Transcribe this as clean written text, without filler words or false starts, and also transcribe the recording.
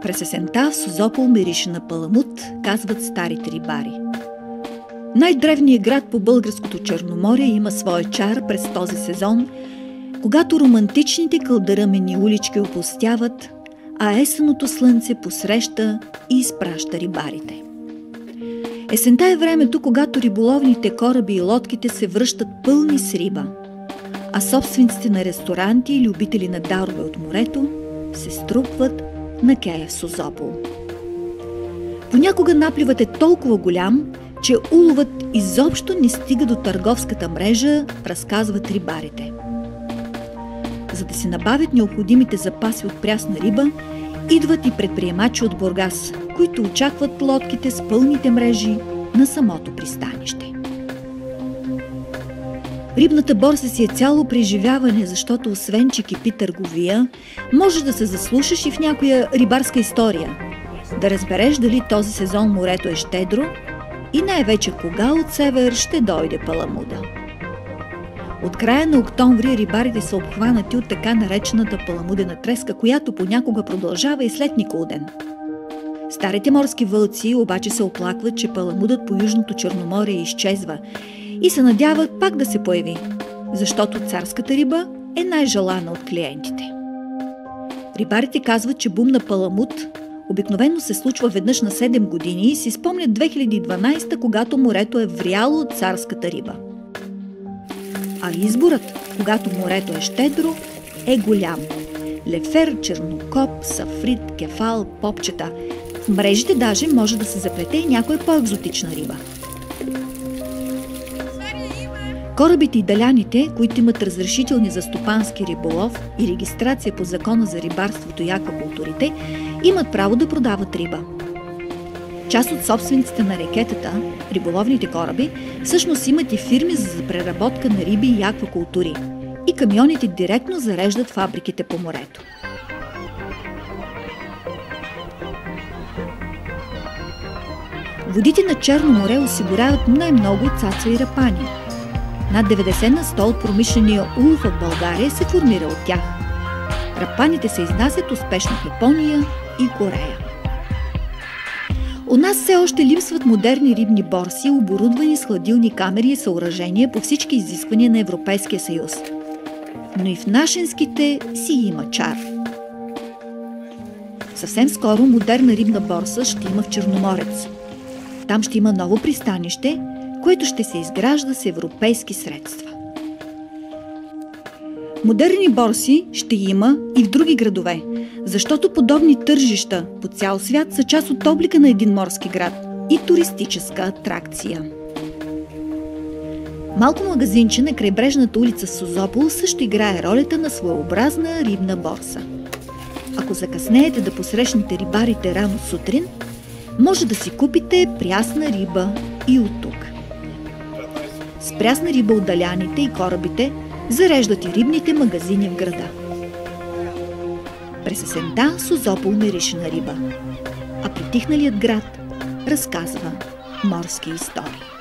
През есента в Созопол мирише на паламут, казват старите рибари. Най-древният град по българското Черноморие има своя чар през този сезон, когато романтичните кълдъръмени улички опустяват, а есенното слънце посреща и изпраща рибарите. Есента е времето, когато риболовните кораби и лодките се връщат пълни с риба, а собствениците на ресторанти и любители на дарове от морето се струпват на кея в Созопол. Понякога напливът е толкова голям, че уловът изобщо не стига до търговската мрежа, разказват рибарите. За да се набавят необходимите запаси от прясна риба, идват и предприемачи от Бургас, които очакват лодките с пълните мрежи на самото пристанище. Рибната борса си е цяло преживяване, защото освен че кипи търговия, може да се заслушаш и в някоя рибарска история, да разбереш дали този сезон морето е щедро и най-вече кога от север ще дойде паламуда. От края на октомври рибарите са обхванати от така наречената паламудена треска, която понякога продължава и след Николден. Старите морски вълци обаче се оплакват, че паламудът по Южното Черноморие изчезва и се надяват пак да се появи, защото царската риба е най-желана от клиентите. Рибарите казват, че бум на паламуд обикновено се случва веднъж на 7 години и си спомнят 2012, когато морето е вряло от царската риба. А изборът, когато морето е щедро, е голям. Лефер, чернокоп, сафрит, кефал, попчета. В мрежите даже може да се заплете и някоя по-екзотична риба. Корабите и даляните, които имат разрешителни за стопански риболов и регистрация по Закона за рибарството и аквакултурите, имат право да продават риба. Част от собствениците на рекетата, риболовните кораби, всъщност имат и фирми за преработка на риби и аквакултури. И камионите директно зареждат фабриките по морето. Водите на Черно море осигуряват най-много цаца и рапани. Над 90 на 100 от промишления улов в България се формира от тях. Рапаните се изнасят успешно в Япония и Корея. У нас все още липсват модерни рибни борси, оборудвани с хладилни камери и съоръжения по всички изисквания на Европейския съюз. Но и в нашинските си има чар. Съвсем скоро модерна рибна борса ще има в Черноморец. Там ще има ново пристанище, което ще се изгражда с европейски средства. Модерни борси ще има и в други градове, защото подобни тържища по цял свят са част от облика на един морски град и туристическа атракция. Малко магазинче на крайбрежната улица Созопол също играе ролята на своеобразна рибна борса. Ако закъснеете да посрещнете рибарите рано сутрин, може да си купите прясна риба и от тук. С прясна риба от даляните и корабите зареждат и рибните магазини в града. През есента Созопол мирише на риба, а притихналият град разказва морски истории.